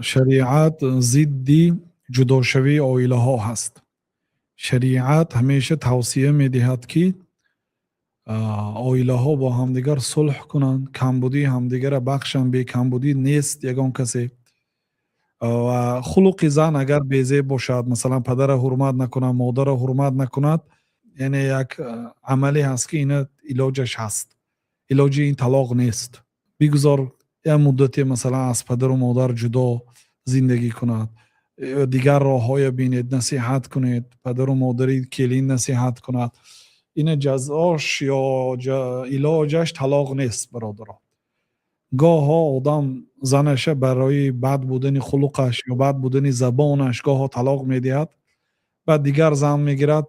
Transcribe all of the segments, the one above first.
شریعت ضد جداشوی عائله ها هست. شریعت همیشه توصیه می‌دهد که عائله ها با همدیگر صلح کنند، کمبودی همدیگر را بخشند. بی کمبودی نیست یگان کسی. و خلق زن اگر بی‌زیب باشد، مثلا پدر را حرمت نکند، مادر را حرمت نکند، یعنی یک عملی هست که این علاجش هست. علاج این طلاق نیست. بگذار یه مدتی مثلا از پدر و مادر جدا زندگی کند، دیگر راه های بینید، نصیحت کنید، پدر و مادری کلین نصیحت کند. این جزاش یا علاجش طلاق نیست برادران. گاه ها آدم زنش برای بد بودن خلقش یا بد بودن زبانش گاه ها طلاق میدهد، بعد دیگر زن میگیرد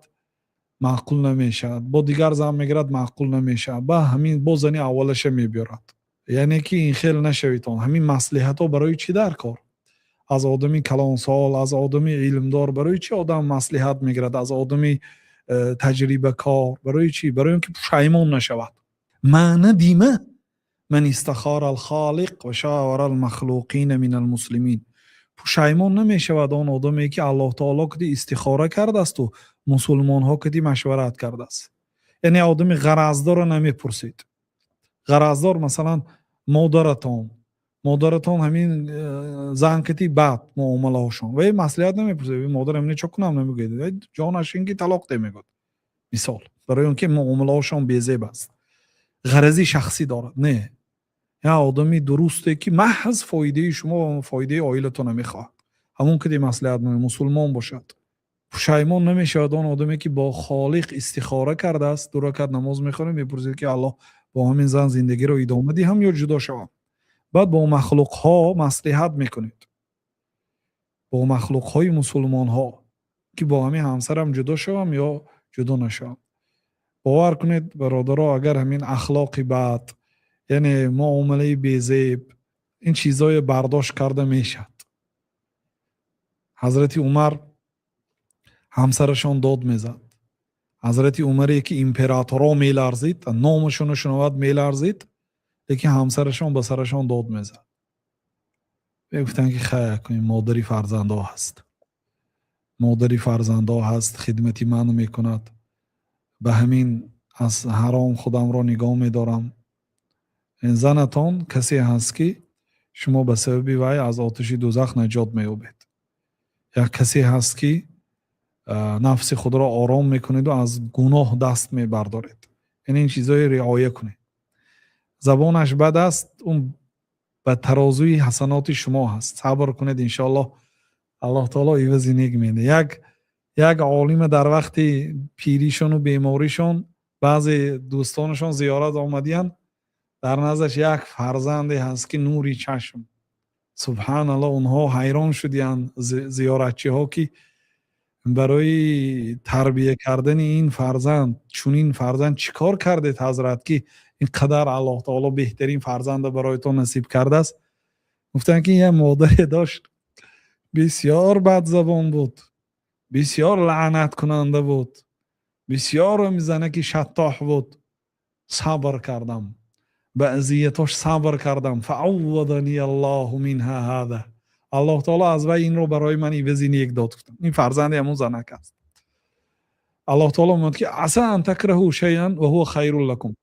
معقول نمیشد، با دیگر زن میگیرد معقول نمیشد، با همین با زنی اولش میبیارد. یعنی که این خیل نشویتون. همین مصلحت ها برای چی در کار؟ از آدمی کلان سال، از آدمی علمدار برای چی آدم مصلحت میگیرد؟ از آدمی تجربه کار برای چی؟ برای اینکه پشیمون نشود. معنی دیمه من استخار الخالق و شاور المخلوقین من المسلمین. پشیمون نمیشود آن آدمی که الله تعالی کدی استخاره کرده است و مسلمان ها کدی مشورت کرده است. یعنی آدمی غرضدار نمیپرسید. غرضدار مثلا مادرتان همین زن کتی بعد معامله هاشون و مصلحت نمیپرسه. مادر امنی چه کنم نمیگه، جانش اینکه طلاق ده میگه مثال، برای اون که معامله هاشون بیزیب است، غرضی شخصی دارد. نه، یا آدمی درسته که محض فایده شما و فایده عائلتون نمیخواد، همون که دی مصلحت مسلمان باشد. پشیمان نمیشود آن آدمی که با خالق استخاره کرده است، 2 رکعت نماز میخونه، میپرسید که الله با همین زن زندگی رو ادامه دهم یا جدا شوم. بعد با مخلوق ها مصلحت میکنید، با مخلوق های مسلمان ها که با همین همسرم جدا شوم یا جدا نشوم. باور کنید برادرها، اگر همین اخلاق بد، یعنی معامله بیزیب، این چیزای برداشت کرده میشد. حضرت عمر همسرشان داد میزد. حضرت عمری که امپراتورا میلرزید، نامشون شنود میلرزید، لیکن همسرشان به سرشان داد میزد. گفتن که خیر کنیم، مادری فرزنده هست، مادری فرزنده هست، خدمتی من میکند، به همین از حرام خودم را نگاه میدارم. این زنتان کسی هست که شما به سبب وی از آتش دوزخ نجات مییابید، یا کسی هست که نفس خود را آرام میکنید و از گناه دست میبردارید. این چیزای رعایت کنید. زبانش بد است، اون به ترازوی حسنات شما هست. صبر کنید، انشاءالله الله تعالی عوضی نیک میده. یک عالم در وقت پیریشون و بیماریشون بعضی دوستانشون زیارت آمدین، در نظرش یک فرزندی هست که نوری چشم، سبحان الله، اونها حیران شدین زیارتچی ها که برای تربیه کردن این فرزند، چون این فرزند چیکار کرده حضرت که اینقدر الله تعالی بهترین فرزند برای تو نصیب کرده است؟ گفتن که یه مادر داشت بسیار بد زبان بود، بسیار لعنت کننده بود، بسیار میزنه که شطاح بود. صبر کردم، به اذیتش صبر کردم، فعوضنی الله منها هذا. الله تعالی از وی این رو برای من عوضی نیک داد. این فرزند همون زنک است. الله تعالی میگه که عسى ان تکرهوا شیئا و هو خیر لكم.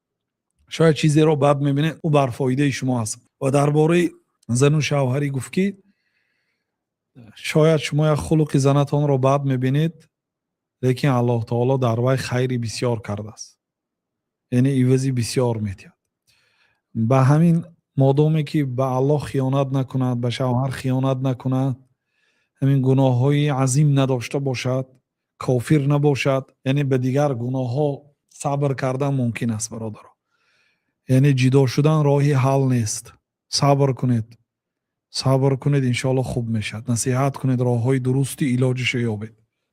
شاید چیزی رو بد میبینید او بر فایده شما است. و درباره زن و شوهری گفت که شاید شما یک خلق زنتان رو بد میبینید، لیکن الله تعالی در وی خیری بسیار کرده است، یعنی عوضی بسیار میدهد. به همین مادامی که به الله خیانت نکند، به شوهر خیانت نکند، همین گناه های عظیم نداشته باشد، کافر نباشد، یعنی به دیگر گناه ها صبر کردن ممکن است برادران. یعنی جدا شدن راهی حل نیست. صبر کنید، صبر کنید، انشاءالله خوب میشد. نصیحت کنید، راه های درستی علاجش یابید.